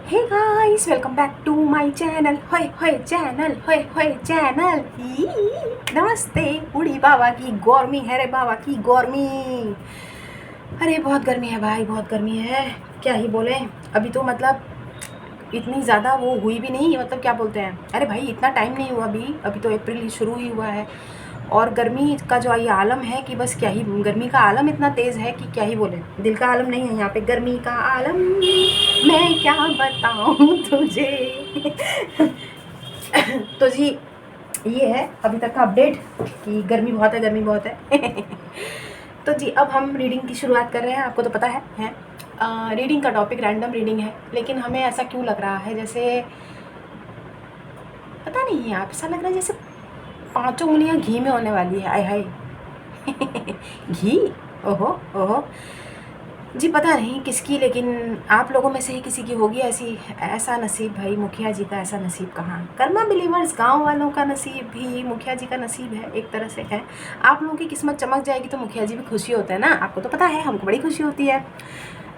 Hey guys, welcome back to my channel. होय होय channel, होय होय चैनल। नमस्ते। उड़ी बाबा की गर्मी है रे, बाबा की गर्मी। अरे बहुत गर्मी है भाई, बहुत गर्मी है। क्या ही बोले। अभी तो मतलब इतनी ज़्यादा वो हुई भी नहीं, मतलब क्या बोलते हैं, अरे भाई इतना टाइम नहीं हुआ अभी, अभी तो अप्रैल ही शुरू ही हुआ है। और गर्मी का जो ये आलम है कि बस क्या ही, गर्मी का आलम इतना तेज़ है कि क्या ही बोले। दिल का आलम नहीं है यहाँ पे, गर्मी का आलम। मैं क्या बताऊँ तुझे। तो जी, ये है अभी तक का अपडेट कि गर्मी बहुत है, गर्मी बहुत है। तो जी, अब हम रीडिंग की शुरुआत कर रहे हैं। आपको तो पता है रीडिंग का टॉपिक रैंडम रीडिंग है, लेकिन हमें ऐसा क्यों लग रहा है, जैसे पता नहीं है, आप ऐसा लग रहा है जैसे पांचों उंगलियां घी में होने वाली है। आय हाय। घी। ओहो ओहो। जी पता नहीं किसकी, लेकिन आप लोगों में से ही किसी की होगी ऐसा नसीब। भाई मुखिया जी का ऐसा नसीब कहाँ, कर्मा बिलीवर्स गांव वालों का नसीब भी मुखिया जी का नसीब है, एक तरह से है। आप लोगों की किस्मत चमक जाएगी तो मुखिया जी भी खुशी होते हैं ना, आपको तो पता है, हमको बड़ी खुशी होती है।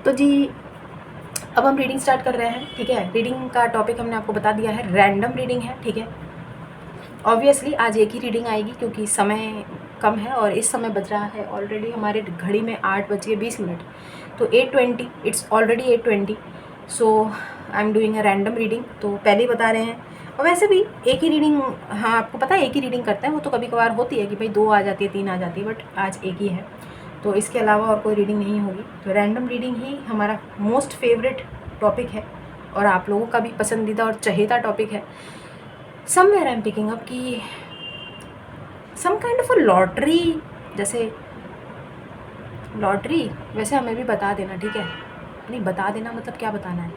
तो जी, अब हम रीडिंग स्टार्ट कर रहे हैं। ठीक है, रीडिंग का टॉपिक हमने आपको बता दिया है, रैंडम रीडिंग है। ठीक है, ऑब्वियसली आज एक ही रीडिंग आएगी क्योंकि समय कम है और इस समय बज रहा है ऑलरेडी हमारे घड़ी में 8:20। तो 8:20, it's already 8:20। So I am doing a random reading, तो पहले ही बता रहे हैं। और वैसे भी एक ही रीडिंग, हाँ आपको पता है एक ही रीडिंग करते हैं, वो तो कभी कभार होती है कि भाई 2 आ जाती है, 3 आ जाती है, बट आज एक ही है। तो इसके अलावा और कोई रीडिंग नहीं होगी। तो रैंडम रीडिंग ही हमारा मोस्ट फेवरेट टॉपिक है और आप लोगों का भी पसंदीदा और चहेता टॉपिक है। Somewhere I am picking up की some kind of a lottery, जैसे लॉटरी। वैसे हमें भी बता देना, ठीक है, नहीं बता देना मतलब क्या बताना है,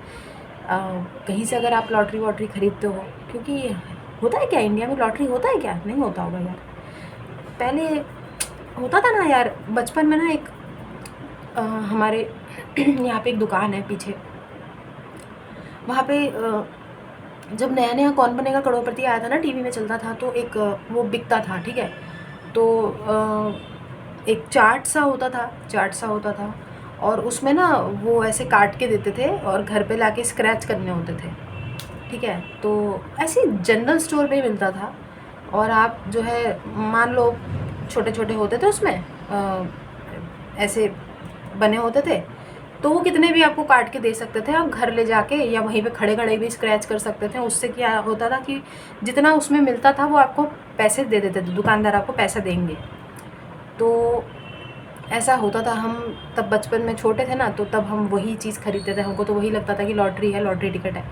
कहीं से अगर आप लॉटरी वॉटरी खरीदते हो, क्योंकि होता है क्या इंडिया में, लॉटरी होता है क्या, नहीं होता होगा यार। पहले होता था ना यार, बचपन में ना एक हमारे यहाँ पे एक दुकान है पीछे, वहाँ पे जब नया नया कौन बनेगा करोड़पति आया था ना, टीवी में चलता था, तो एक वो बिकता था। ठीक है, तो एक चार्ट सा होता था और उसमें ना वो ऐसे काट के देते थे और घर पे लाके स्क्रैच करने होते थे। ठीक है, तो ऐसे जनरल स्टोर पे ही मिलता था। और आप जो है, मान लो छोटे छोटे होते थे उसमें ऐसे बने होते थे, तो वो कितने भी आपको काट के दे सकते थे, आप घर ले जाके या वहीं पे खड़े खड़े भी स्क्रैच कर सकते थे। उससे क्या होता था कि जितना उसमें मिलता था वो आपको पैसे दे देते थे, दुकानदार आपको पैसा देंगे। तो ऐसा होता था। हम तब बचपन में छोटे थे ना, तो तब हम वही चीज़ खरीदते थे, हमको तो वही लगता था कि लॉटरी है, लॉटरी टिकट है।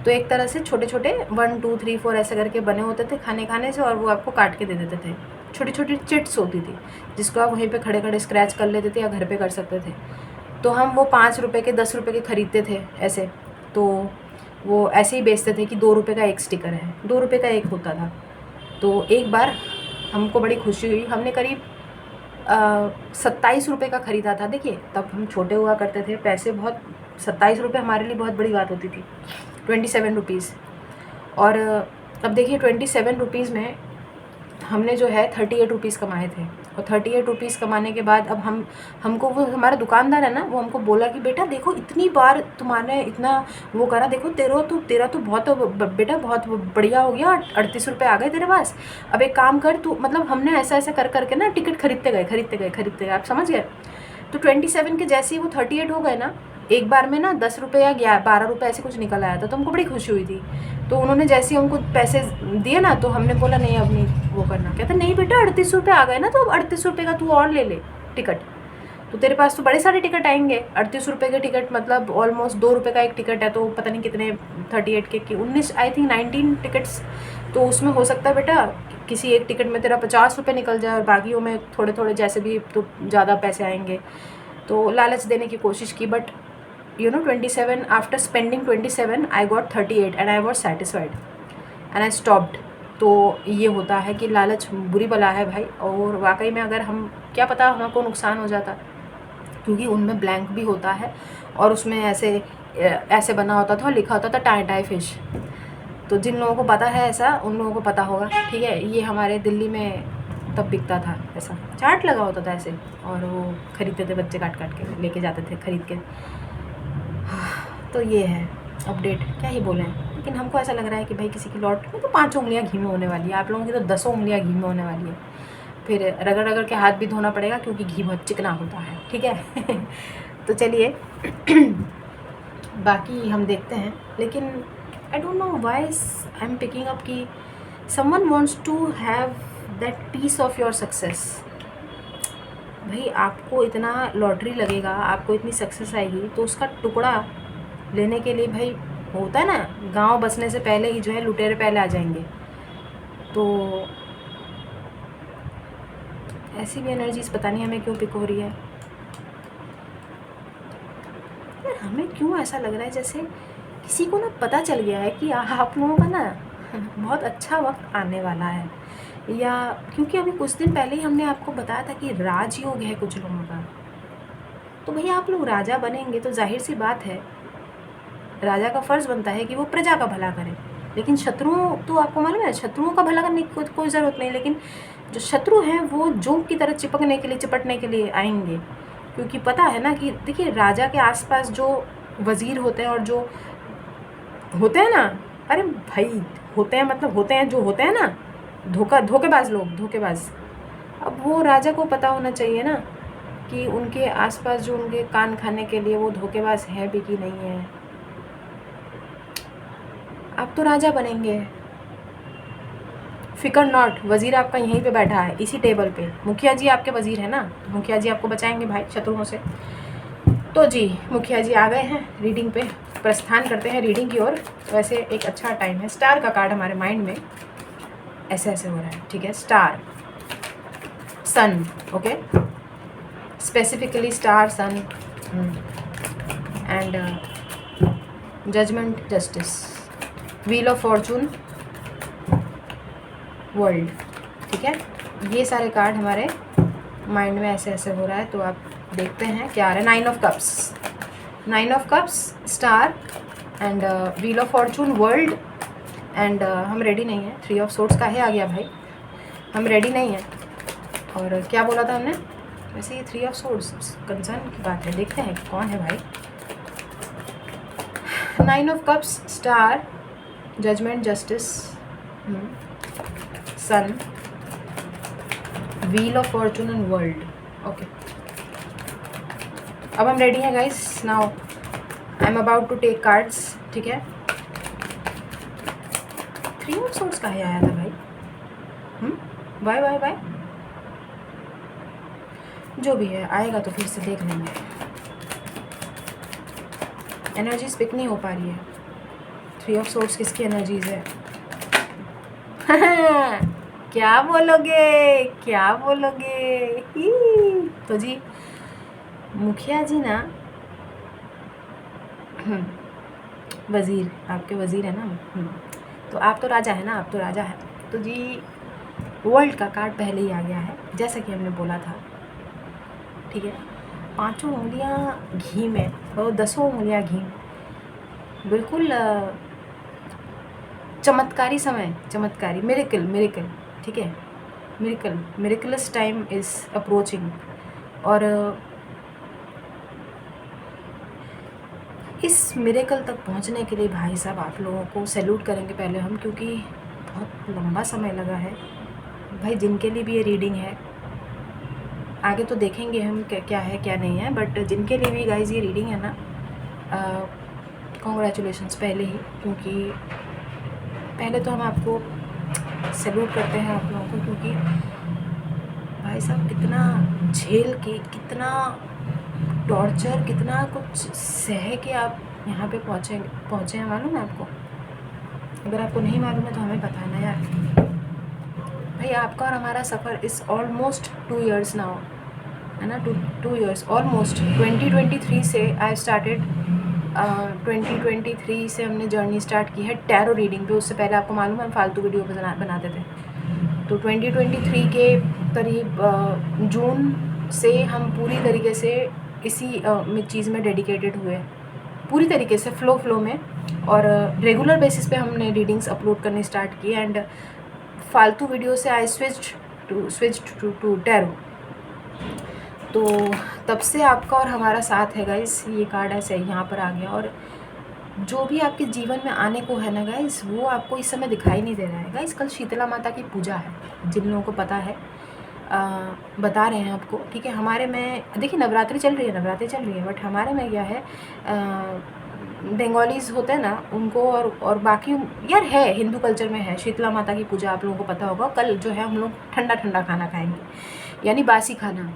तो एक तरह से छोटे छोटे 1 2 3 4 ऐसे करके बने होते थे खाने खाने से, और वो आपको काट के दे देते थे। छोटी छोटी चिट्स होती थी जिसको आप वहीं पे खड़े खड़े स्क्रैच कर लेते थे या घर पे कर सकते थे। तो हम वो 5 रुपये के, 10 रुपये के खरीदते थे ऐसे। तो वो ऐसे ही बेचते थे कि 2 रुपये का एक स्टिकर है, 2 रुपये का एक होता था। तो एक बार हमको बड़ी खुशी हुई, हमने करीब 27 रुपये का ख़रीदा था। देखिए तब हम छोटे हुआ करते थे, पैसे बहुत, 27 रुपये हमारे लिए बहुत बड़ी बात होती थी, 27 रुपीज़। और अब देखिए 27 रुपीज़ में हमने जो है 38 रुपीज़ कमाए थे। और 38 रुपीज़ कमाने के बाद अब हमको वो हमारा दुकानदार है ना, वो हमको बोला कि बेटा देखो इतनी बार तुम्हारे इतना वो करा, देखो तेरा तो बहुत बेटा बहुत बढ़िया हो गया, 38 रुपये आ गए तेरे पास। अब एक काम कर तू, मतलब हमने ऐसा ऐसा कर करके ना टिकट खरीदते गए, आप समझ गए। तो 27 के जैसे ही वो 38 हो गए ना, एक बार में ना 10 रुपये या 12 रुपये ऐसे कुछ निकल आया था, तो हमको बड़ी खुशी हुई थी। तो उन्होंने जैसे ही हमको पैसे दिए ना, तो हमने बोला नहीं अब नहीं वो करना। कहते नहीं बेटा 38 रुपये आ गए ना, तो अब 38 रुपये का तू और ले ले टिकट, तो तेरे पास तो बड़े सारे टिकट आएंगे। 38 रुपये के टिकट मतलब ऑलमोस्ट 2 रुपये का एक टिकट है, तो पता नहीं कितने 38 के 19 आई थिंक 19 टिकट्स, तो उसमें हो सकता है बेटा किसी एक टिकट में तेरा 50 रुपये निकल जाए और बाकियों में थोड़े थोड़े जैसे भी तो ज़्यादा पैसे आएंगे। तो लालच देने की कोशिश की, but 27, after spending 27 I got 38 and I was satisfied and I stopped। तो ये होता है कि लालच बुरी बला है भाई, और वाकई में अगर हम, क्या पता हमको नुकसान हो जाता, क्योंकि उनमें ब्लैंक भी होता है और उसमें ऐसे बना होता था, लिखा होता था टाई टाई फिश। तो जिन लोगों को पता है ऐसा, उन लोगों को पता होगा। ठीक है, ये हमारे दिल्ली में तब बिकता था, ऐसा चार्ट लगा होता था ऐसे, और वो खरीदते थे बच्चे, काट काट के लेके जाते थे खरीद के। तो ये है। अपडेट क्या ही बोलें, लेकिन हमको ऐसा लग रहा है कि भाई किसी की लॉट में तो 5 उंगलियां घी में होने वाली है, आप लोगों की तो 10 उंगलियां घी में होने वाली है। फिर रगड़ रगड़ के हाथ भी धोना पड़ेगा क्योंकि घी बहुत चिकना होता है, ठीक है। तो चलिए बाकी हम देखते हैं। लेकिन I don't know why I am picking up कि someone wants to have that piece of your success. भाई आपको इतना लॉटरी लगेगा, आपको इतनी सक्सेस आएगी, तो उसका टुकड़ा लेने के लिए भाई होता है ना, गांव बसने से पहले ही जो है लुटेरे पहले आ जाएंगे। तो ऐसी भी एनर्जीज पता नहीं हमें क्यों पिक हो रही है यार। हमें क्यों ऐसा लग रहा है जैसे किसी को ना पता चल गया है कि आप लोगों का ना बहुत अच्छा वक्त आने वाला है, या क्योंकि अभी कुछ दिन पहले ही हमने आपको बताया था कि राजयोग है कुछ लोगों का। तो भैया आप लोग राजा बनेंगे तो जाहिर सी बात है राजा का फ़र्ज़ बनता है कि वो प्रजा का भला करे। लेकिन शत्रुओं तो आपको मालूम है, शत्रुओं का भला करने की कोई ज़रूरत नहीं, लेकिन जो शत्रु हैं वो जोंक की तरह चिपटने के लिए आएंगे। क्योंकि पता है ना कि देखिए राजा के आसपास जो वज़ीर होते हैं और जो होते हैं ना, अरे भाई होते हैं मतलब होते हैं जो होते हैं ना, धोखेबाज लोग, धोखेबाज। अब वो राजा को पता होना चाहिए ना कि उनके आसपास जो उनके कान खाने के लिए वो धोखेबाज है भी कि नहीं है। आप तो राजा बनेंगे, फिकर नॉट। वज़ीर आपका यहीं पे बैठा है इसी टेबल पे, मुखिया जी आपके वज़ीर है ना, तो मुखिया जी आपको बचाएंगे भाई शत्रुओं से। तो जी मुखिया जी आ गए हैं रीडिंग पे, प्रस्थान करते हैं रीडिंग की ओर। वैसे एक अच्छा टाइम है, स्टार का कार्ड हमारे माइंड में ऐसे ऐसे हो रहा है, ठीक है। Star, sun, okay, specifically star, sun and judgement, justice, wheel of fortune, world, ठीक है। ये सारे कार्ड हमारे माइंड में ऐसे ऐसे हो रहा है, तो आप देखते हैं क्या आ रहा है। 9 of cups, 9 of cups, star and wheel of fortune, world and हम रेडी नहीं हैं। 3 ऑफ सोर्ड्स का है आ गया भाई, हम रेडी नहीं हैं। और क्या बोला था हमने, वैसे ये 3 ऑफ सोर्ड्स कंसर्न की बात है, देखते हैं कौन है भाई। 9 of cups, star, judgement, justice, sun, wheel of fortune and world, okay. अब हम रेडी हैं guys, now I am about to take cards, ठीक है। 3 ऑफ सोर्ड्स का है आया था भाई, बाय बाय बाय, जो भी है आएगा तो फिर से देख लेंगे। एनर्जीज पिक नहीं हो पा रही है। 3 ऑफ सोर्ड्स किसकी एनर्जीज है? क्या बोलोगे, क्या बोलोगे? तो जी मुखिया जी ना, वज़ीर, आपके वज़ीर है ना, तो आप तो राजा है ना, आप तो राजा है। तो जी वर्ल्ड का कार्ड पहले ही आ गया है, जैसा कि हमने बोला था, ठीक है। 5 उंगलियां घी में और 10 उंगलियां घी में, बिल्कुल चमत्कारी समय, चमत्कारी, मिरेकल, मिरेकल, ठीक है। Miracle, miracles time is approaching. और इस मिरेकल तक पहुंचने के लिए भाई साहब आप लोगों को सैल्यूट करेंगे पहले हम, क्योंकि बहुत लंबा समय लगा है भाई। जिनके लिए भी ये रीडिंग है, आगे तो देखेंगे हम क्या है क्या नहीं है, बट जिनके लिए भी गाइज ये रीडिंग है ना, कॉन्ग्रेचुलेशंस पहले ही, क्योंकि पहले तो हम आपको सैल्यूट करते हैं आप लोगों को, क्योंकि भाई साहब कितना झेल के, कितना टॉर्चर, कितना कुछ सह के आप यहाँ पे पहुँचे हैं, मालूम है आपको? अगर आपको नहीं मालूम है तो हमें बताना यार। भाई आपका और हमारा सफ़र इज़ ऑलमोस्ट 2 years नाउ, है ना, 2 years ऑलमोस्ट। 2023 से आई स्टार्टेड, 2023 से हमने जर्नी स्टार्ट की है टैरो रीडिंग पे। उससे पहले आपको मालूम है हम फालतू वीडियो बनाते थे। तो 2023 के करीब जून से हम पूरी तरीके से इसी चीज़ में डेडिकेटेड हुए, पूरी तरीके से फ्लो में, और रेगुलर बेसिस पे हमने रीडिंग्स अपलोड करने स्टार्ट की। एंड फालतू वीडियो से आई स्विच्ड टू टैरो। तो तब से आपका और हमारा साथ है गाइस। ये कार्ड ऐसे यहाँ पर आ गया, और जो भी आपके जीवन में आने को है ना गाइस, वो आपको इस समय दिखाई नहीं दे रहा है गाइस। कल शीतला माता की पूजा है, जिन लोगों को पता है बता रहे हैं आपको, ठीक है। हमारे में देखिए नवरात्रि चल रही है, बट हमारे में क्या है, बंगालीज़ होते हैं ना उनको, और बाकी यार है, हिंदू कल्चर में है शीतला माता की पूजा, आप लोगों को पता होगा। कल जो है हम लोग ठंडा ठंडा खाना खाएंगे, यानी बासी खाना।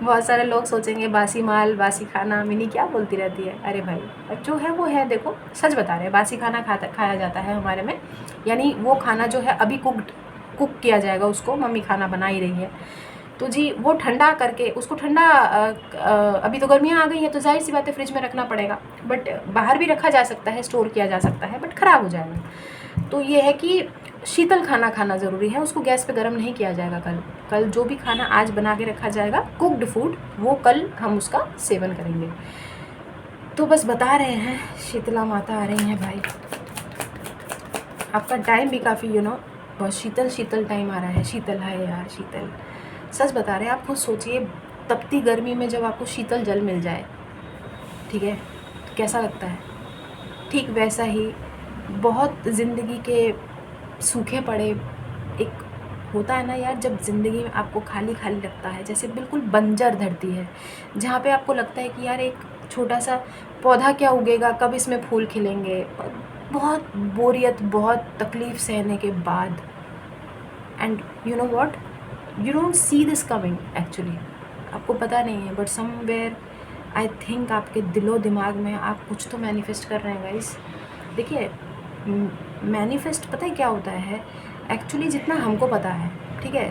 बहुत सारे लोग सोचेंगे बासी माल, बासी खाना, मिनी क्या बोलती रहती है। अरे भाई जो है वो है, देखो सच बता रहे हैं, बासी खाना खाया जाता है हमारे में। यानी वो खाना जो है अभी कुक किया जाएगा, उसको मम्मी खाना बना ही रही है, तो जी वो ठंडा करके उसको ठंडा, अभी तो गर्मियाँ आ गई हैं तो जाहिर सी बात है फ्रिज में रखना पड़ेगा, बट बाहर भी रखा जा सकता है, स्टोर किया जा सकता है, बट ख़राब हो जाएगा। तो ये है कि शीतल खाना खाना ज़रूरी है, उसको गैस पे गर्म नहीं किया जाएगा। कल जो भी खाना आज बना के रखा जाएगा कुक्ड फूड, वो कल हम उसका सेवन करेंगे। तो बस बता रहे हैं, शीतला माता आ रही हैं भाई। आपका टाइम भी काफ़ी बहुत शीतल टाइम आ रहा है। शीतल है यार, शीतल सच बता रहे हैं। आप खुद सोचिए, तपती गर्मी में जब आपको शीतल जल मिल जाए, ठीक है, तो कैसा लगता है। ठीक वैसा ही बहुत ज़िंदगी के सूखे पड़े एक होता है ना यार, जब ज़िंदगी में आपको खाली खाली लगता है, जैसे बिल्कुल बंजर धरती है, जहाँ पे आपको लगता है कि यार एक छोटा सा पौधा क्या उगेगा, कब इसमें फूल खिलेंगे। बहुत बोरियत, बहुत तकलीफ़ सहने के बाद, and you know what, you don't see this coming actually, आपको पता नहीं है, बट समवेयर आई थिंक आपके दिलो दिमाग में आप कुछ तो मैनिफेस्ट कर रहे हैं गाइस। देखिए मैनिफेस्ट पता है क्या होता है एक्चुअली, जितना हमको पता है, ठीक है,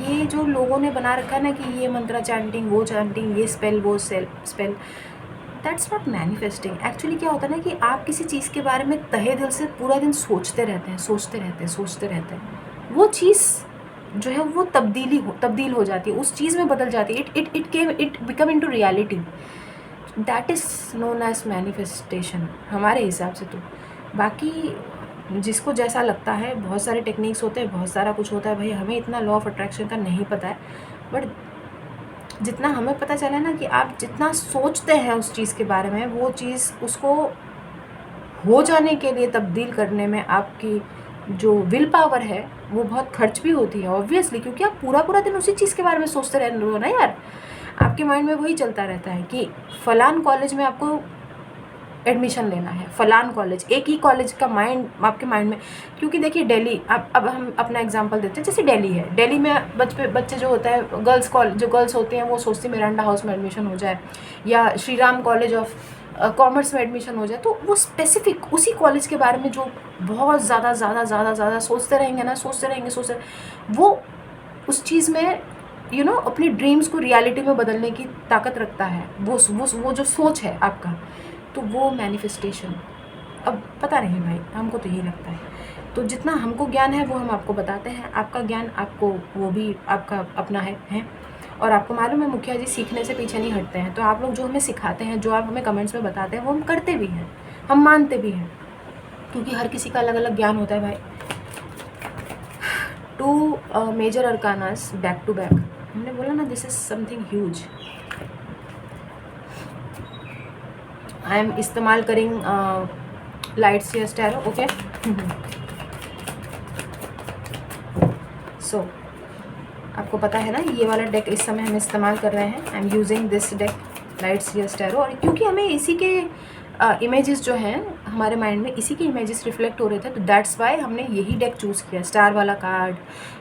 ये जो लोगों ने बना रखा है ना कि ये मंत्रा चैंटिंग, वो चैंटिंग, ये स्पेल, वो spell, that's not manifesting. Actually क्या होता है ना कि आप किसी चीज़ के बारे में तहे दिल से पूरा दिन सोचते रहते हैं, वो चीज़ जो है वो तब्दील हो जाती है, उस चीज़ में बदल जाती है, it become into reality. That is known as manifestation हमारे हिसाब से। तो बाकी जिसको जैसा लगता है, बहुत सारे टेक्निक्स होते हैं, बहुत सारा कुछ होता है भाई, हमें इतना लॉ ऑफ अट्रैक्शन का नहीं पता है, बट जितना हमें पता चला ना कि आप जितना सोचते हैं उस चीज़ के बारे में, वो चीज़ उसको हो जाने के लिए तब्दील करने में आपकी जो विल पावर है वो बहुत खर्च भी होती है ऑब्वियसली, क्योंकि आप पूरा दिन उसी चीज़ के बारे में सोचते रह रहे हो ना यार। आपके माइंड में वही चलता रहता है कि फ़लान कॉलेज में आपको एडमिशन लेना है, फ़लान कॉलेज, एक ही कॉलेज का माइंड आपके माइंड में। क्योंकि देखिए दिल्ली, अब हम अपना एग्जांपल देते हैं, जैसे दिल्ली है, दिल्ली में बच्चे जो होता है, गर्ल्स होती हैं, वो सोचती हैं मिरांडा हाउस में एडमिशन हो जाए या Shri Ram college of commerce में एडमिशन हो जाए, तो वो स्पेसिफिक उसी कॉलेज के बारे में जो बहुत ज़्यादा सोचते रहेंगे ना, वो उस चीज़ में अपनी ड्रीम्स को रियलिटी में बदलने की ताकत रखता है, वो जो सोच है आपका, तो वो मैनिफेस्टेशन। अब पता नहीं भाई, हमको तो यही लगता है। तो जितना हमको ज्ञान है वो हम आपको बताते हैं, आपका ज्ञान आपको, वो भी आपका अपना है। और आपको मालूम है मुखिया जी सीखने से पीछे नहीं हटते हैं, तो आप लोग जो हमें सिखाते हैं, जो आप हमें कमेंट्स में बताते हैं, वो हम करते भी हैं, हम मानते भी हैं, क्योंकि हर किसी का अलग अलग ज्ञान होता है भाई। 2 मेजर अरकानास बैक टू बैक, हमने बोला ना this is something huge. I am इस्तेमाल करिंग लाइट्स यस टैरो, ओके। सो आपको पता है ना, ये वाला डेक इस समय हम इस्तेमाल कर रहे हैं। I am using this deck lights yes tarot, और क्योंकि हमें इसी के इमेजेस जो हैं हमारे माइंड में, इसी के इमेजेस रिफ्लेक्ट हो रहे थे, तो दैट्स वाई हमने यही डेक चूज़ किया, स्टार वाला कार्ड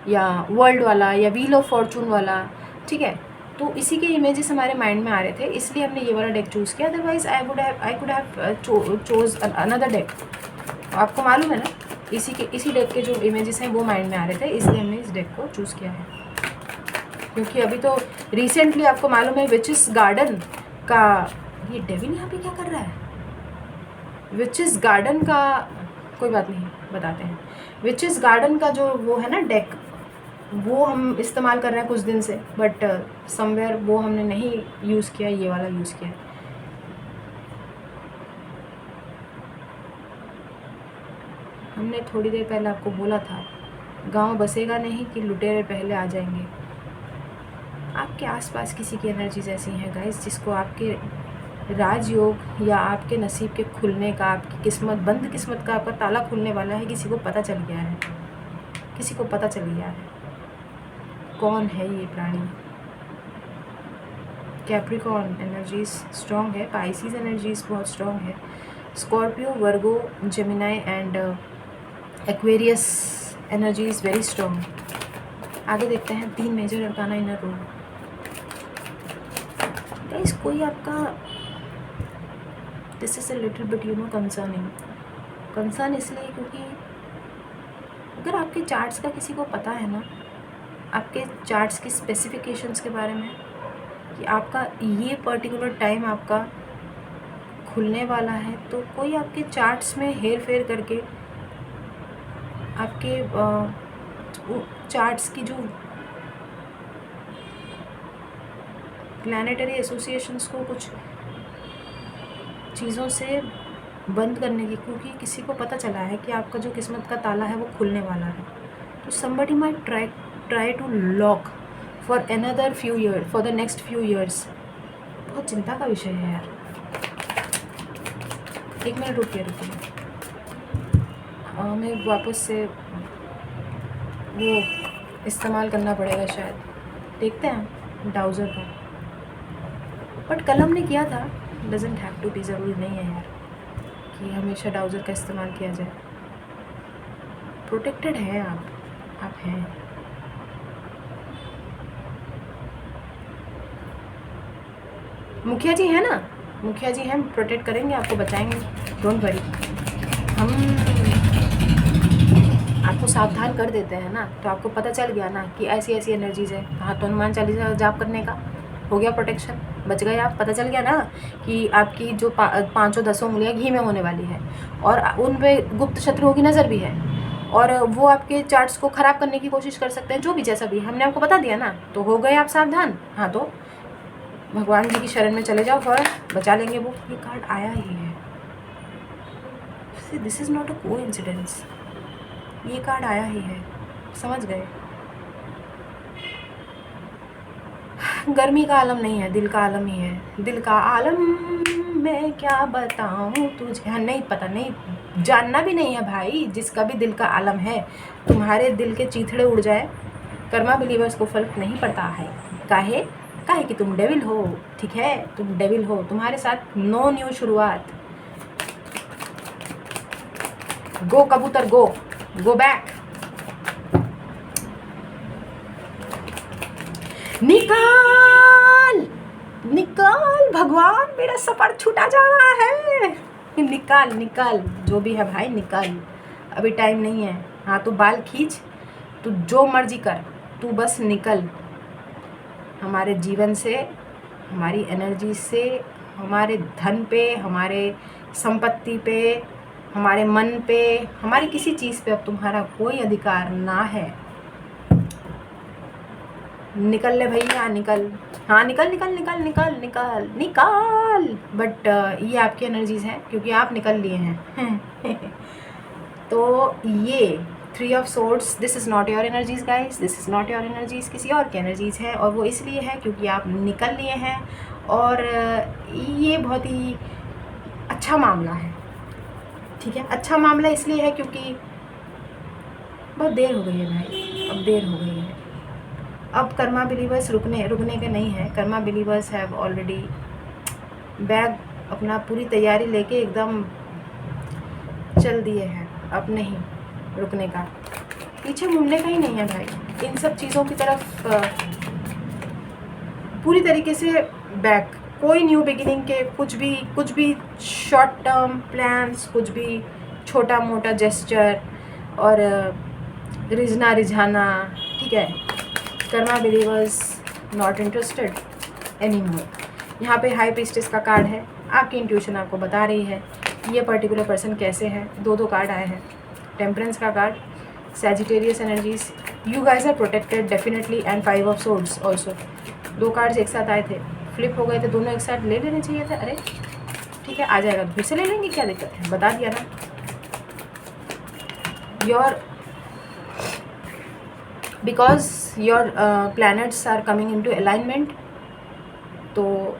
या वर्ल्ड वाला या व्हील ऑफ फॉर्चून वाला, ठीक है। तो इसी के इमेजेस हमारे माइंड में आ रहे थे, इसलिए हमने ये वाला डेक चूज़ किया। Otherwise I could have chose another deck. आपको मालूम है ना, इसी डेक के जो इमेजेस हैं वो माइंड में आ रहे थे, इसलिए हमने इस डेक को चूज़ किया है। क्योंकि अभी तो रिसेंटली आपको मालूम है विचेस गार्डन का, ये डेविल यहाँ पे क्या कर रहा है, विचेस गार्डन का, कोई बात नहीं बताते हैं। विचेस गार्डन का जो वो है ना डेक, वो हम इस्तेमाल कर रहे हैं कुछ दिन से, बट समवेयर वो हमने नहीं यूज़ किया, ये वाला यूज़ किया। हमने थोड़ी देर पहले आपको बोला था, गांव बसेगा नहीं कि लुटेरे पहले आ जाएंगे। आपके आसपास किसी की एनर्जीज ऐसी हैं गाइस, जिसको आपके राजयोग या आपके नसीब के खुलने का, आपकी किस्मत, बंद किस्मत का आपका ताला खुलने वाला है। किसी को पता चल गया है, किसी को पता चल गया है। कौन है ये प्राणी? कैप्रिकॉर्न एनर्जीज स्ट्रॉन्ग है, पाइसिस एनर्जीज बहुत स्ट्रॉन्ग है, Scorpio, Virgo, Gemini and Aquarius energy is very strong. आगे देखते हैं 3 major arcana inner room. Guys कोई आपका, this is a little bit concern इसलिए क्योंकि अगर आपके चार्ट्स का किसी को पता है ना, आपके चार्ट्स की स्पेसिफिकेशंस के बारे में, कि आपका ये पर्टिकुलर टाइम आपका खुलने वाला है, तो कोई आपके चार्ट्स में हेर फेर करके आपके चार्ट्स की जो प्लैनेटरी एसोसिएशंस को कुछ चीज़ों से बंद करने की, क्योंकि किसी को पता चला है कि आपका जो किस्मत का ताला है वो खुलने वाला है। तो somebody might try to lock for another few years, for the next few years। बहुत चिंता का विषय है यार। 1 मिनट रुकिए। मैं वापस से वो इस्तेमाल करना पड़ेगा शायद, देखते हैं डाउज़र का। बट कल हमने किया था, डजेंट हैव टू बी, ज़रूरी नहीं है यार कि हमेशा डाउज़र का इस्तेमाल किया जाए। प्रोटेक्टेड हैं आप हैं। मुखिया जी है ना, मुखिया जी हैं, प्रोटेक्ट करेंगे, आपको बचाएंगे, डोंट वरी। हम आपको सावधान कर देते हैं ना, तो आपको पता चल गया ना कि ऐसी ऐसी एनर्जीज़ है। हाँ, तो हनुमान चालीसा जाप करने का हो गया प्रोटेक्शन, बच गए आप। पता चल गया ना कि आपकी जो 5-10 उंगलियाँ घी में होने वाली है, और उन पे गुप्त शत्रुओं की नज़र भी है, और वो आपके चार्ट्स को ख़राब करने की कोशिश कर सकते हैं। जो भी जैसा भी हमने आपको बता दिया ना, तो हो गए आप सावधान। हाँ, तो भगवान जी की शरण में चले जाओ, फौरन बचा लेंगे वो। ये कार्ड आया ही है, this is not a coincidence, ये कार्ड आया ही है, समझ गए। गर्मी का आलम नहीं है, दिल का आलम ही है। दिल का आलम मैं क्या बताऊँ तुझे, हाँ नहीं पता, नहीं जानना भी नहीं है भाई। जिसका भी दिल का आलम है, तुम्हारे दिल के चीथड़े उड़ जाए, कर्मा बिलीवर्स को फर्क नहीं पड़ता है। काहे कि तुम डेविल हो, ठीक है, तुम डेविल हो, तुम्हारे साथ नो न्यू शुरुआत। गो कबूतर गो, गो बैक, निकाल निकाल भगवान, मेरा सफर छूटा जा रहा है। निकाल निकाल, जो भी है भाई निकाल, अभी टाइम नहीं है। हाँ, तू बाल खींच, तू जो मर्जी कर, तू बस निकल हमारे जीवन से, हमारी एनर्जी से, हमारे धन पे, हमारे संपत्ति पे, हमारे मन पे, हमारी किसी चीज़ पे अब तुम्हारा कोई अधिकार ना है। निकल ले भैया, निकल। हाँ, निकल निकल निकल निकल निकल निकाल। बट ये आपकी एनर्जीज़ हैं, क्योंकि आप निकल लिए हैं। तो ये 3 of swords, this is not your energies guys, this is not your energies, किसी और की एनर्जीज़ है, और वो इसलिए है क्योंकि आप निकल लिए हैं। और ये बहुत ही अच्छा मामला है, ठीक है। अच्छा मामला इसलिए है क्योंकि बहुत देर हो गई है भाई, अब देर हो गई है। अब कर्मा बिलीवर्स रुकने के नहीं है। Karma believers have already bag अपना पूरी तैयारी लेके एकदम चल दिए हैं। अब नहीं रुकने का, पीछे मुड़ने का ही नहीं है भाई। इन सब चीज़ों की तरफ पूरी तरीके से बैक, कोई न्यू बिगिनिंग के कुछ भी शॉर्ट टर्म प्लान्स, कुछ भी छोटा मोटा जेस्चर और रिझाना, ठीक है। Karma believers not interested any more. यहाँ पे हाई प्रीस्टेस का कार्ड है, आपकी इंट्यूशन आपको बता रही है ये पर्टिकुलर पर्सन कैसे है। 2 कार्ड आए हैं, टेम्परेंस का card, Sagittarius energies, you guys are protected definitely, and 5 of swords also. 2 cards एक साथ आए थे, फ्लिप हो गए थे, दोनों एक साथ ले लेने चाहिए थे। अरे ठीक है, आ जाएगा, फिर से ले लेंगे, क्या दिक्कत है, बता दिया ना। Your because your planets are coming into alignment, तो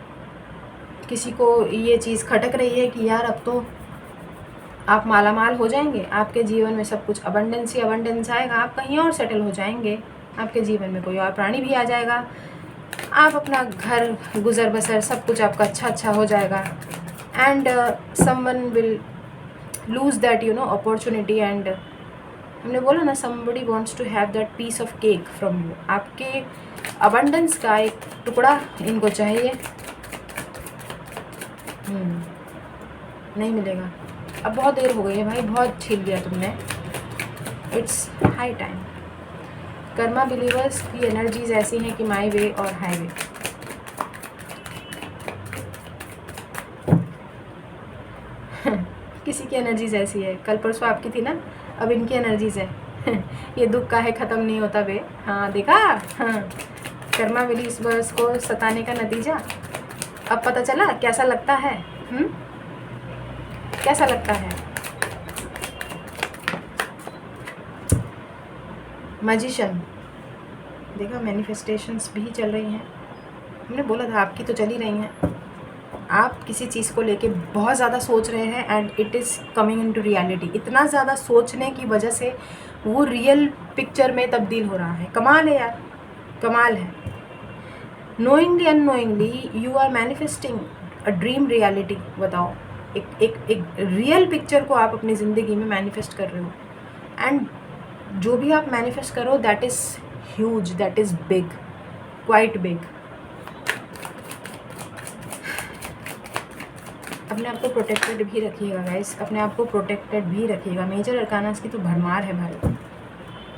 किसी को ये चीज़ खटक रही है कि यार अब तो आप मालामाल हो जाएंगे, आपके जीवन में सब कुछ अबंडेंस ही अबंडेंस आएगा, आप कहीं और सेटल हो जाएंगे, आपके जीवन में कोई और प्राणी भी आ जाएगा, आप अपना घर गुजर बसर सब कुछ आपका अच्छा हो जाएगा, and someone will lose that opportunity, and हमने बोला ना somebody wants to have that piece of cake from you, आपके अबंडेंस का एक टुकड़ा इनको चाहिए, नहीं मिलेगा। अब बहुत देर हो गई है भाई, बहुत छील लिया तुमने, it's high time. Karma believers की एनर्जीज ऐसी हैं कि माई वे और हाईवे। किसी की एनर्जीज ऐसी है, कल परसों आपकी थी ना, अब इनकी एनर्जीज है। ये दुख का है ख़त्म नहीं होता बे। हाँ देखा, हाँ कर्मा बिलीवर्स को सताने का नतीजा अब पता चला कैसा लगता है। कैसा लगता है। मैजिशियन देखा, मैनिफेस्टेशंस भी चल रही हैं। हमने बोला था आपकी तो चल ही रही हैं। आप किसी चीज़ को लेके बहुत ज़्यादा सोच रहे हैं and it is coming into reality. इतना ज़्यादा सोचने की वजह से वो रियल पिक्चर में तब्दील हो रहा है। कमाल है यार, कमाल है। Knowingly unknowingly you are manifesting a dream reality. बताओ, एक रियल पिक्चर को आप अपनी ज़िंदगी में मैनिफेस्ट कर रहे हो, एंड जो भी आप मैनिफेस्ट करो that is huge, that is big, quite big. अपने आप को प्रोटेक्टेड भी रखिएगा गाइस, अपने आप को प्रोटेक्टेड भी रखिएगा। मेजर अरकानास की तो भरमार है भाई,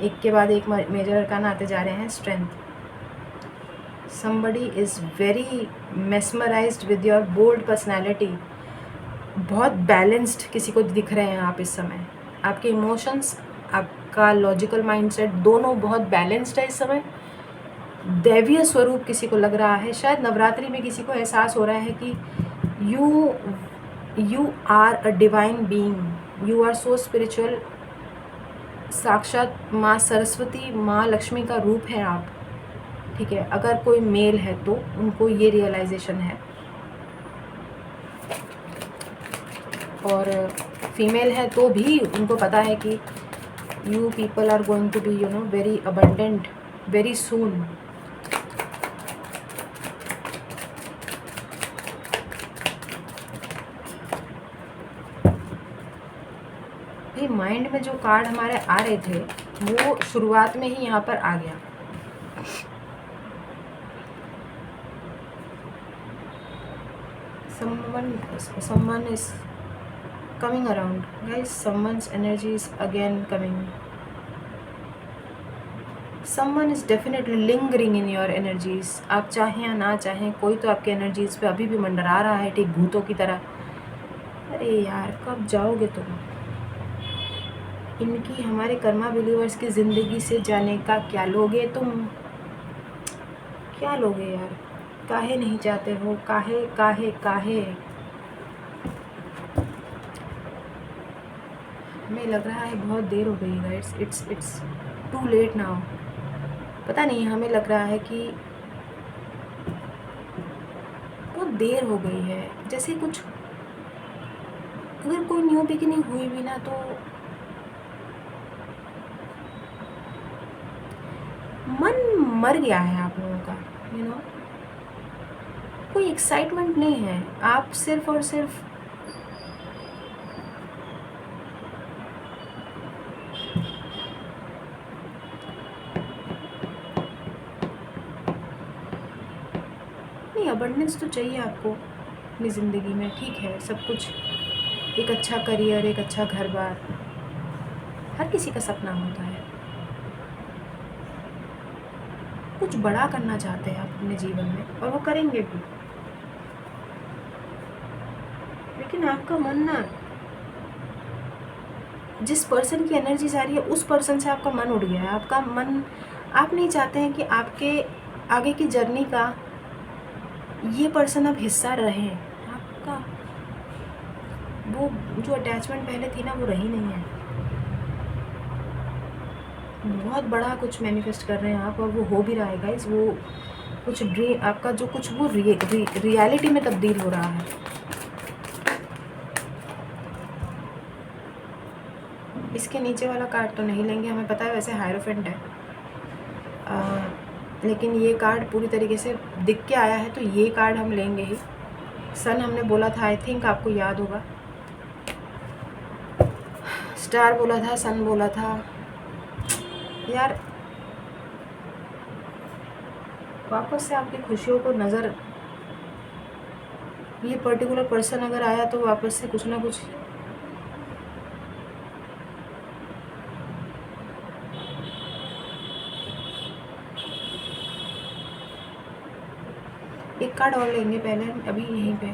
एक के बाद एक मेजर अरकाना आते जा रहे हैं। Strength, somebody is very mesmerized with your bold personality। बहुत बैलेंस्ड किसी को दिख रहे हैं आप इस समय। आपके इमोशंस, आपका लॉजिकल माइंडसेट दोनों बहुत बैलेंस्ड है इस समय। दैवीय स्वरूप किसी को लग रहा है। शायद नवरात्रि में किसी को एहसास हो रहा है कि you are a divine being, you are so spiritual. साक्षात माँ सरस्वती, माँ लक्ष्मी का रूप है आप, ठीक है। अगर कोई मेल है तो उनको ये रियलाइजेशन है, और फीमेल है तो भी उनको पता है कि you people are going to be very abundant very soon. भाई माइंड में जो कार्ड हमारे आ रहे थे वो शुरुआत में ही यहाँ पर आ गया। someone is coming around guys, someone's energy is again coming, someone is definitely lingering in your energies। आप चाहें या ना चाहें, कोई तो आपके एनर्जीज पे अभी भी मंडरा रहा है, ठीक भूतों की तरह। अरे यार कब जाओगे तुम? इनकी, हमारे कर्मा बिलीवर्स की ज़िंदगी से जाने का क्या लोगे तुम? क्या लोगे यार? काहे नहीं चाहते हो? काहे काहे काहे? हमें लग रहा है बहुत देर हो गई guys, it's too late now. पता नहीं, हमें लग रहा है कि बहुत देर हो गई है। जैसे कुछ, अगर कोई न्यू बिगिनिंग हुई भी ना तो मन मर गया है आप लोगों का, कोई एक्साइटमेंट नहीं है। आप सिर्फ और सिर्फ नहीं, अबंडेंस तो चाहिए आपको अपनी ज़िंदगी में, ठीक है, सब कुछ, एक अच्छा करियर, एक अच्छा घर बार, हर किसी का सपना होता है। कुछ बड़ा करना चाहते हैं आप अपने जीवन में, और वो करेंगे भी, लेकिन आपका मन ना, जिस पर्सन की एनर्जी आ रही है उस पर्सन से आपका मन उड़ गया है। आपका मन, आप नहीं चाहते हैं कि आपके आगे की जर्नी का ये पर्सन अब हिस्सा रहे। आपका वो जो अटैचमेंट पहले थी ना, वो रही नहीं है। बहुत बड़ा कुछ मैनिफेस्ट कर रहे हैं आप, और वो हो भी रहा है गाइस। वो कुछ ड्रीम आपका जो कुछ वो रियलिटी में तब्दील हो रहा है। इसके नीचे वाला कार्ड तो नहीं लेंगे, हमें पता है वैसे हायरोफेंट है, लेकिन ये कार्ड पूरी तरीके से दिख के आया है तो ये कार्ड हम लेंगे ही। सन हमने बोला था, आई थिंक आपको याद होगा, स्टार बोला था, सन बोला था यार। वापस से आपकी खुशियों को नज़र, ये पर्टिकुलर पर्सन अगर आया तो वापस से कुछ ना कुछ एक कार्ड और लेंगे पहले, अभी यहीं पे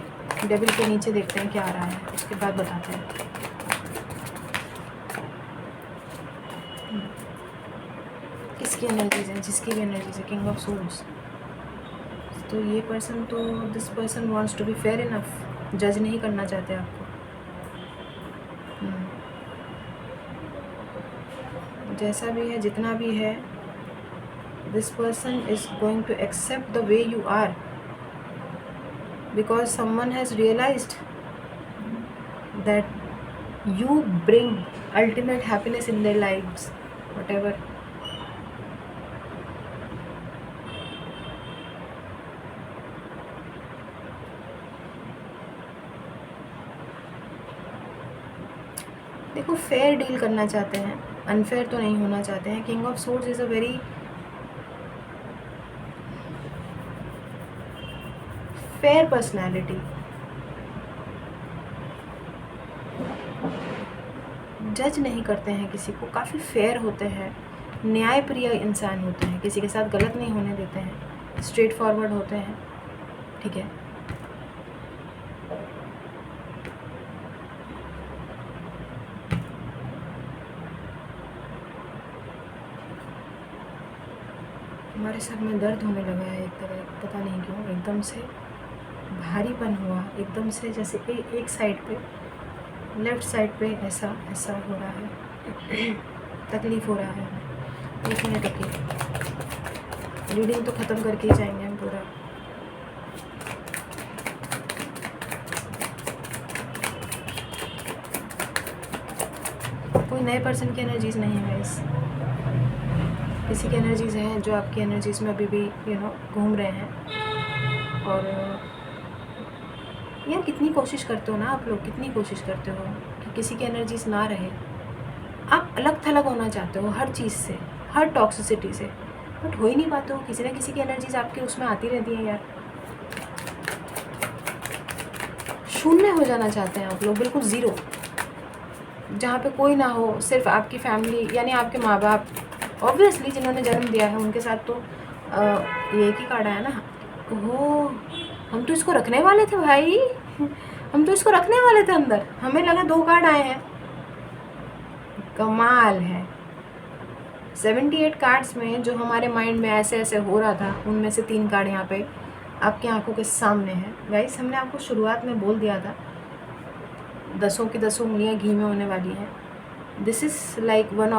डेविल के नीचे देखते हैं क्या आ रहा है, उसके बाद बताते हैं। किसकी एनर्जीज है, जिसकी भी एनर्जीज है, किंग ऑफ सोल्स। तो ये पर्सन तो, this person wants to be fair enough, जज नहीं करना चाहते आपको। जैसा भी है, जितना भी है, this person is going to accept the way you are, because someone has realized that you bring ultimate happiness in their lives, whatever. देखो, फेयर डील करना चाहते हैं, अनफेयर तो नहीं होना चाहते हैं। King of swords is a very fair personality. जज नहीं करते हैं किसी को, काफ़ी फेयर होते हैं, न्यायप्रिय इंसान होते हैं, किसी के साथ गलत नहीं होने देते हैं, स्ट्रेट फॉरवर्ड होते हैं, ठीक है। हमारे सर में दर्द होने लगा है एक तरह, पता नहीं क्यों, एकदम से भारीपन हुआ, एकदम से जैसे एक साइड पे, लेफ़्ट साइड पे ऐसा हो रहा है, तकलीफ़ हो रहा है। एक मिनट रुकिए, रीडिंग तो ख़त्म करके ही जाएंगे हम पूरा। कोई नए पर्सन की एनर्जीज़ नहीं है गाइस, किसी की एनर्जीज़ हैं जो आपकी एनर्जीज़ में अभी भी घूम रहे हैं। और यार कितनी कोशिश करते हो ना आप लोग, कितनी कोशिश करते हो कि किसी की एनर्जीज़ ना रहे। आप अलग थलग होना चाहते हो हर चीज़ से, हर टॉक्सिसिटी से, बट हो ही नहीं पाते हो। किसी ना किसी की एनर्जीज़ आपके उसमें आती रहती है यार। शून्य हो जाना चाहते हैं आप लोग, बिल्कुल ज़ीरो, जहाँ पे कोई ना हो, सिर्फ आपकी फैमिली यानी आपके माँ बाप, ऑब्वियसली जिन्होंने जन्म दिया है उनके साथ। तो ये एक ही कार्ड आया ना। ओह, हम तो इसको रखने वाले थे भाई, हम तो इसको रखने वाले थे अंदर, हमें लगा 2 कार्ड आए हैं। कमाल है। 78 कार्ड्स में जो हमारे माइंड में ऐसे ऐसे हो रहा था, उनमें से 3 कार्ड यहाँ पे आपकी आंखों के सामने हैं। गाइस, हमने आपको शुरुआत में बोल दिया था, 10 की 10 उंगलियाँ घी में होने वाली हैं। This is like one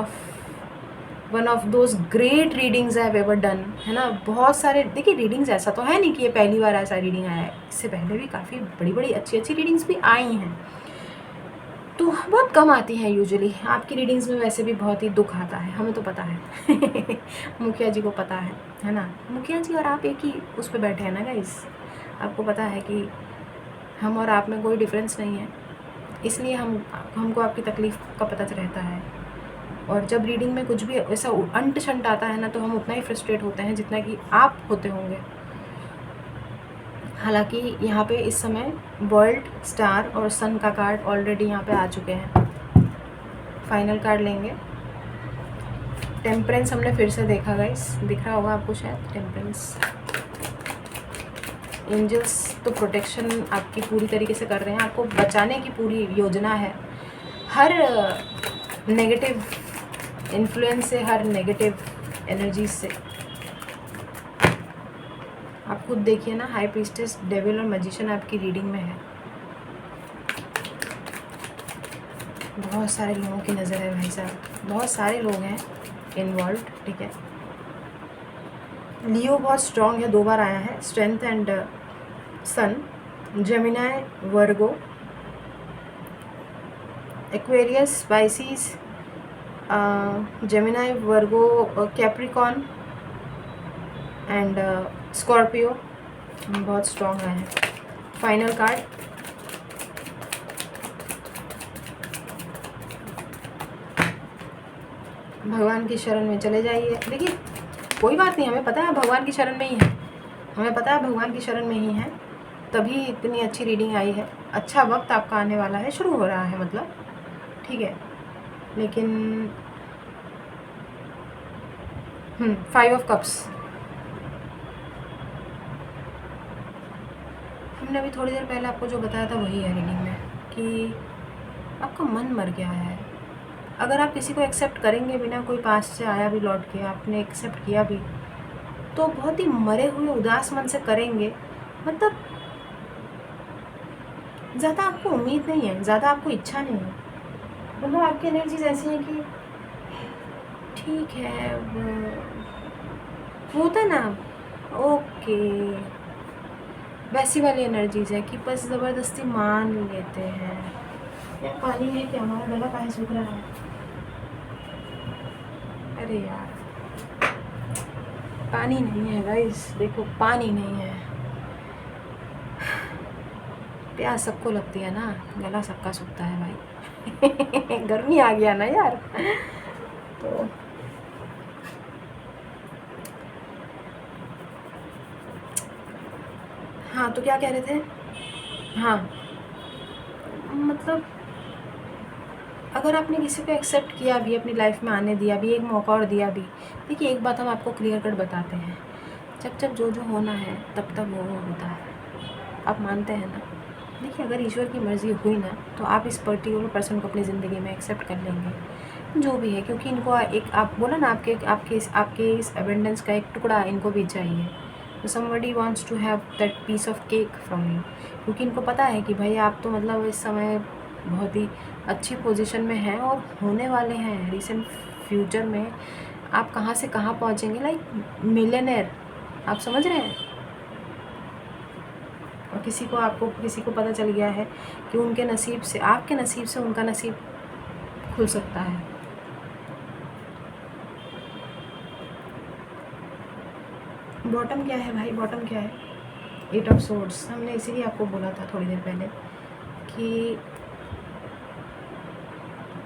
of those great readings I have ever done, है ना। बहुत सारे, देखिए रीडिंग्स ऐसा तो है नहीं कि ये पहली बार ऐसा रीडिंग आया है, इससे पहले भी काफ़ी बड़ी बड़ी अच्छी अच्छी रीडिंग्स भी आई हैं, तो बहुत कम आती हैं यूजुअली। आपकी रीडिंग्स में वैसे भी बहुत ही दुख आता है, हमें तो पता है मुखिया जी को पता है ना। मुखिया जी और आप एक ही उस पर बैठे हैं ना गाइस, आपको पता है कि हम और आप में कोई डिफरेंस नहीं है, इसलिए हमको आपकी तकलीफ़ का पता रहता है। और जब रीडिंग में कुछ भी ऐसा अंट शंट आता है ना, तो हम उतना ही फ्रस्ट्रेट होते हैं जितना कि आप होते होंगे। हालांकि यहाँ पे इस समय वर्ल्ड, स्टार और सन का कार्ड ऑलरेडी यहाँ पे आ चुके हैं। फाइनल कार्ड लेंगे। टेम्परेंस हमने फिर से देखा गाइस, दिख रहा होगा आपको शायद टेम्परेंस। एंजल्स तो प्रोटेक्शन आपकी पूरी तरीके से कर रहे हैं, आपको बचाने की पूरी योजना है हर नेगेटिव इन्फ्लुएंस से, हर नेगेटिव एनर्जीज से। आप खुद देखिए ना, हाई प्रीस्टेस, डेविल और मैजिशियन आपकी रीडिंग में है। बहुत सारे लोगों की नज़र है भाई साहब, बहुत सारे लोग हैं इन्वॉल्व, ठीक है। लियो बहुत स्ट्रॉन्ग है, 2 बार आया है, strength and sun. Gemini, Virgo, Aquarius, Pisces, Gemini, Virgo, Capricorn and Scorpio बहुत स्ट्रॉन्ग आए हैं। फाइनल कार्ड, भगवान की शरण में चले जाइए। देखिए कोई बात नहीं, हमें पता है भगवान की शरण में ही है, हमें पता है भगवान की शरण में ही है, तभी इतनी अच्छी रीडिंग आई है। अच्छा वक्त आपका आने वाला है, शुरू हो रहा है मतलब, ठीक है। लेकिन 5 ऑफ कप्स, हमने अभी थोड़ी देर पहले आपको जो बताया था वही है रीडिंग में, कि आपका मन मर गया है। अगर आप किसी को एक्सेप्ट करेंगे बिना, कोई पास से आया भी लौट के, आपने एक्सेप्ट किया भी, तो बहुत ही मरे हुए उदास मन से करेंगे। मतलब ज़्यादा आपको उम्मीद नहीं है, ज़्यादा आपको इच्छा नहीं है। मतलब आपकी एनर्जीज ऐसी हैं कि ठीक है, वो होता है ना, ओके, वैसी वाली एनर्जीज है कि बस ज़बरदस्ती मान लेते हैं। यार पानी है क्या? हमारा गला काहे सूख रहा है? अरे यार पानी नहीं है गाइस, देखो पानी नहीं है। प्यास सबको लगती है ना, गला सबका सूखता है भाई। गर्मी आ गया ना यार। तो हाँ, तो क्या कह रहे थे? हाँ, मतलब अगर आपने किसी को एक्सेप्ट किया भी, अपनी लाइफ में आने दिया भी, एक मौका और दिया भी, देखिए एक बात हम आपको क्लियर कट बताते हैं, जब जब जो जो होना है तब तब वो होता है। आप मानते हैं ना? देखिए अगर ईश्वर की मर्ज़ी हुई ना, तो आप इस पर्टिकुलर पर्सन को अपनी ज़िंदगी में एक्सेप्ट कर लेंगे जो भी है, क्योंकि इनको एक, आप बोला ना, आपके इस अबेंडेंस का एक टुकड़ा इनको भी चाहिए। तो somebody wants to have that piece of cake from you, क्योंकि इनको पता है कि भाई आप तो मतलब इस समय बहुत ही अच्छी पोजीशन में हैं और होने वाले हैं रिसेंट फ्यूचर में। आप कहाँ से कहाँ पहुँचेंगे, लाइक मिलियनेयर, आप समझ रहे हैं। और किसी को पता चल गया है कि उनके नसीब से, आपके नसीब से उनका नसीब खुल सकता है। बॉटम क्या है भाई? बॉटम क्या है? 8 ऑफ सोर्ड्स। हमने इसीलिए आपको बोला था थोड़ी देर पहले कि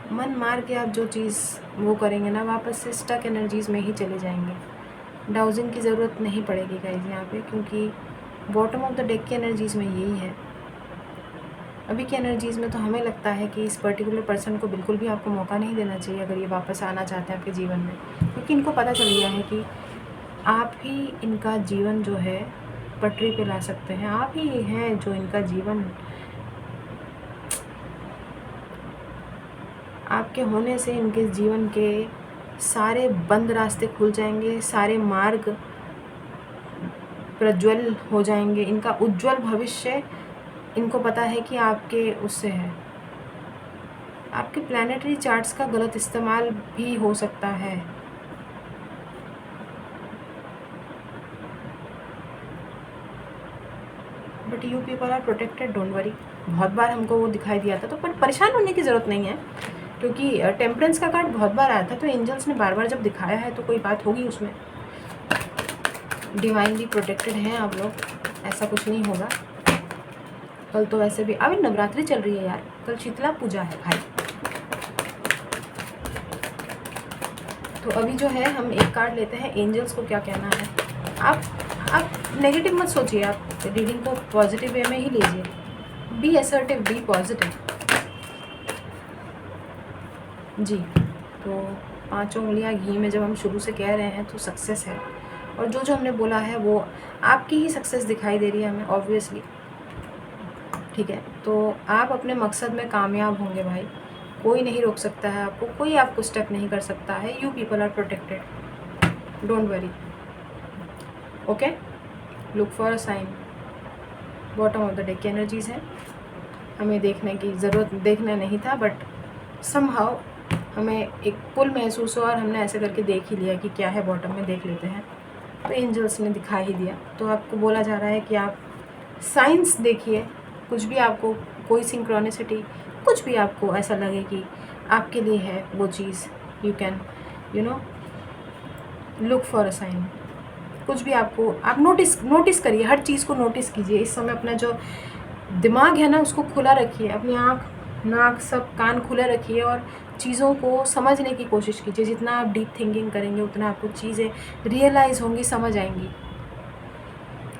मन मार के आप जो चीज़ वो करेंगे ना, वापस से स्टक एनर्जीज़ में ही चले जाएंगे। डाउजिंग की ज़रूरत नहीं पड़ेगी गाइस यहाँ पे, क्योंकि बॉटम ऑफ द डेक की एनर्जीज़ में यही है। अभी की एनर्जीज़ में तो हमें लगता है कि इस पर्टिकुलर पर्सन को बिल्कुल भी आपको मौका नहीं देना चाहिए अगर ये वापस आना चाहते हैं आपके जीवन में, क्योंकि इनको पता चल गया है कि आप ही इनका जीवन जो है पटरी पे ला सकते हैं। आप ही हैं जो इनका जीवन, आपके होने से इनके जीवन के सारे बंद रास्ते खुल जाएंगे, सारे मार्ग प्रज्वल हो जाएंगे, इनका उज्जवल भविष्य इनको पता है कि आपके उससे है। आपके प्लानिटरी चार्ट्स का गलत इस्तेमाल भी हो सकता है। But you people are protected, don't worry. बहुत बार हमको वो दिखाई दिया था, तो पर परेशान होने की ज़रूरत नहीं है, क्योंकि टेम्परेंस का कार्ड बहुत बार आया था, तो एंजल्स ने बार बार जब दिखाया है तो कोई बात होगी उसमें। डिवाइनली प्रोटेक्टेड हैं आप लोग, ऐसा कुछ नहीं होगा। कल तो वैसे भी अभी नवरात्रि चल रही है यार, कल शीतला पूजा है भाई। तो अभी जो है हम एक कार्ड लेते हैं, एंजल्स को क्या कहना है। आप नेगेटिव मत सोचिए, आप रीडिंग को पॉजिटिव वे में ही लीजिए। बी असर्टिव, बी पॉजिटिव जी। तो 5 उंगलियां घी में जब हम शुरू से कह रहे हैं तो सक्सेस है, और जो जो हमने बोला है वो आपकी ही सक्सेस दिखाई दे रही है हमें, ऑब्वियसली, ठीक है। तो आप अपने मकसद में कामयाब होंगे भाई, कोई नहीं रोक सकता है आपको, कोई आपको स्टेप नहीं कर सकता है। You people are protected, don't worry, okay. Look for a sign. Bottom of the deck की एनर्जीज़ है, हमें देखने की ज़रूरत, देखना नहीं था, बट समहाउ हमें एक पुल महसूस हुआ और हमने ऐसे करके देख ही लिया कि क्या है बॉटम में, देख लेते हैं। तो एंजल्स ने दिखा ही दिया। तो आपको बोला जा रहा है कि आप साइंस देखिए, कुछ भी आपको, कोई सिंक्रोनिसिटी, कुछ भी आपको ऐसा लगे कि आपके लिए है वो चीज़, you can look for a sign. कुछ भी आपको, आप नोटिस करिए, हर चीज़ को नोटिस कीजिए। इस समय अपना जो दिमाग है ना उसको खुला रखिए, अपनी आँख नाक सब कान खुले रखिए और चीज़ों को समझने की कोशिश कीजिए। जितना आप डीप थिंकिंग करेंगे उतना आपको चीज़ें रियलाइज़ होंगी, समझ आएंगी।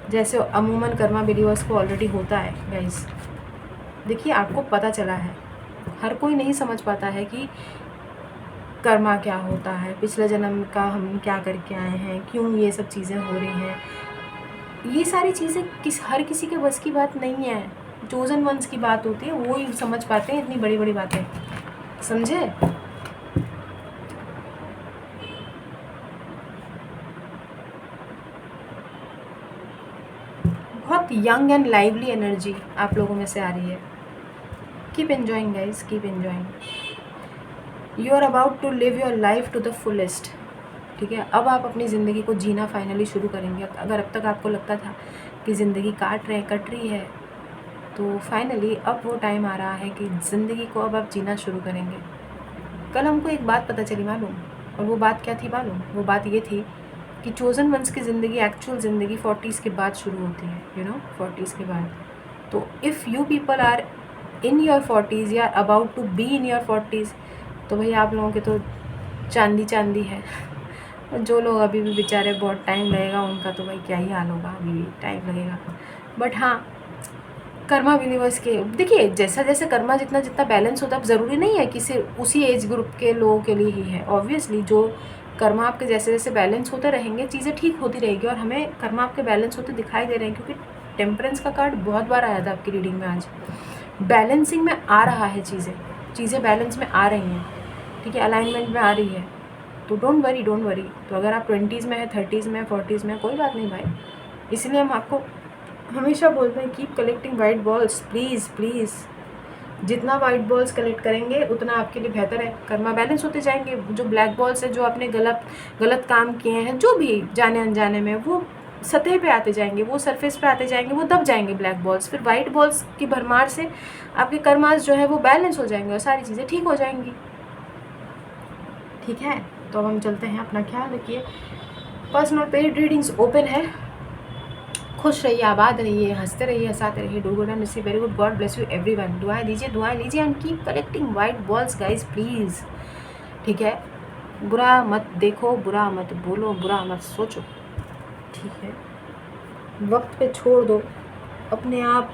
जैसे अमूमन कर्मा बिलीवर्स को ऑलरेडी होता है गाइस। देखिए आपको पता चला है, हर कोई नहीं समझ पाता है कि कर्मा क्या होता है, पिछले जन्म का हम क्या करके आए हैं, क्यों ये सब चीज़ें हो रही हैं। ये सारी चीज़ें हर किसी के बस की बात नहीं है। चोजन वंस की बात होती है, वो ही समझ पाते हैं इतनी बड़ी बड़ी बातें, समझे। बहुत यंग एंड लाइवली एनर्जी आप लोगों में से आ रही है। Keep enjoying guys, keep enjoying. You are about to live your life to the fullest. ठीक है, अब आप अपनी ज़िंदगी को जीना फाइनली शुरू करेंगे। अगर अब तक आपको लगता था कि ज़िंदगी कट रही है, तो फाइनली अब वो टाइम आ रहा है कि ज़िंदगी को अब आप जीना शुरू करेंगे। कल हमको एक बात पता चली मालूम, और वो बात क्या थी मालूम? वो बात ये थी कि चोज़न वंस की ज़िंदगी, एक्चुअल ज़िंदगी 40s के बाद शुरू होती है, 40s के बाद। तो if you people are in your 40s या about to be in your 40s, तो भाई आप लोगों के तो चांदी है। जो लोग अभी भी बेचारे बहुत टाइम लगेगा उनका तो भाई क्या ही हाल होगा, अभी भी टाइम लगेगा। बट हाँ, कर्मा बिलीवर्स के देखिए, जैसा जैसे कर्मा जितना बैलेंस होता है, अब ज़रूरी नहीं है कि सिर्फ उसी एज ग्रुप के लोगों के लिए ही है। ऑब्वियसली जो कर्मा आपके जैसे जैसे बैलेंस होते रहेंगे चीज़ें ठीक होती रहेगी, और हमें कर्मा आपके बैलेंस होते दिखाई दे रहे हैं, क्योंकि टेम्परेंस का कार्ड बहुत बार आया था आपकी रीडिंग में। आज बैलेंसिंग में आ रहा है, चीज़ें बैलेंस में आ रही हैं, ठीक है, अलाइनमेंट में आ रही है। तो डोंट वरी। तो अगर आप 20s में है, 30s में है, 40s में है, कोई बात नहीं भाई। इसलिए हम आपको हमेशा बोलते हैं keep collecting white balls, please. जितना वाइट बॉल्स कलेक्ट करेंगे उतना आपके लिए बेहतर है। कर्मा बैलेंस होते जाएंगे। जो ब्लैक बॉल्स है, जो आपने गलत काम किए हैं, जो भी जाने अनजाने में, वो सतह पे आते जाएंगे, वो सरफेस पे आते जाएंगे, वो दब जाएंगे ब्लैक बॉल्स। फिर वाइट बॉल्स की भरमार से आपके कर्मास जो है वो बैलेंस हो जाएंगे और सारी चीज़ें ठीक हो जाएंगी। ठीक है, तो अब हम चलते हैं। अपना ख्याल रखिए। पर्सनल पेड रीडिंग्स ओपन है। खुश रहिए, आबाद रहिए, हंसते रहिए, हंसाते रहिए। Do good and receive very good. God bless you everyone. दुआएं लीजिए and keep collecting white balls guys, please. ठीक है, बुरा मत देखो, बुरा मत बोलो, बुरा मत सोचो। ठीक है, वक्त पे छोड़ दो अपने आप।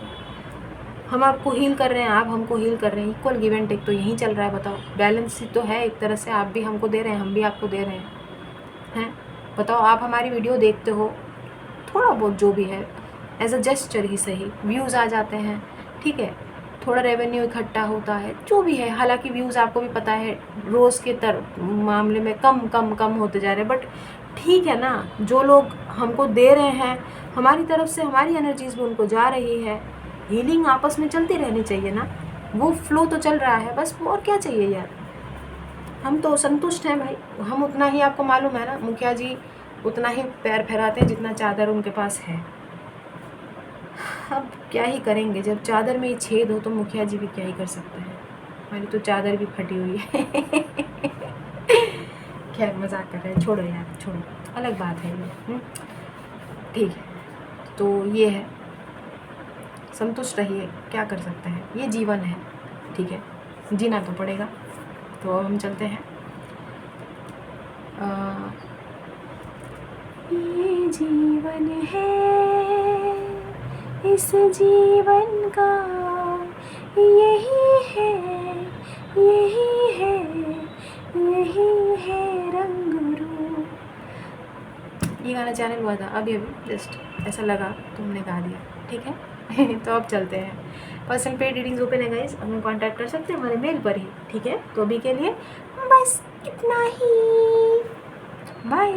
हम आपको हील कर रहे हैं, आप हमको हील कर रहे हैं। इक्वल गिव एंड टेक तो यहीं चल रहा है। बताओ, बैलेंस ही तो है एक तरह से। आप भी हमको दे रहे हैं, हम भी आपको दे रहे हैं। बताओ, आप हमारी वीडियो देखते हो, थोड़ा बहुत जो भी है एज अ जेस्चर ही सही, व्यूज़ आ जाते हैं, ठीक है, थोड़ा रेवेन्यू इकट्ठा होता है, जो भी है। हालांकि व्यूज़ आपको भी पता है रोज़ के मामले में कम होते जा रहे हैं, बट ठीक है ना। जो लोग हमको दे रहे हैं, हमारी तरफ से हमारी एनर्जीज भी उनको जा रही है। हीलिंग आपस में चलती रहनी चाहिए ना, वो फ्लो तो चल रहा है बस, और क्या चाहिए यार। हम तो संतुष्ट हैं भाई। हम उतना ही, आपको मालूम है ना, मुखिया जी उतना ही पैर फैलाते हैं जितना चादर उनके पास है। अब क्या ही करेंगे, जब चादर में ही छेद हो तो मुखिया जी भी क्या ही कर सकते हैं। हमारी तो चादर भी फटी हुई है। खैर, मजाक कर रहे हैं, छोड़ो यार, छोड़ो, अलग बात है ये। ठीक है, तो ये है, संतुष्ट रहिए, क्या कर सकते हैं, ये जीवन है, ठीक है, जीना तो पड़ेगा। तो अब हम चलते हैं। ये जीवन है, इस जीवन का यही है, यही है रंग रूप। ये गाना चैनल हुआ था अभी जस्ट ऐसा लगा तो हमने गा दिया, ठीक है। तो अब चलते हैं। पर्सनल पेड रीडिंग्स ओपन है गाइस, हमें कांटेक्ट कर सकते हैं हमारे मेल पर ही, ठीक है। तो अभी के लिए बस इतना ही, बाय।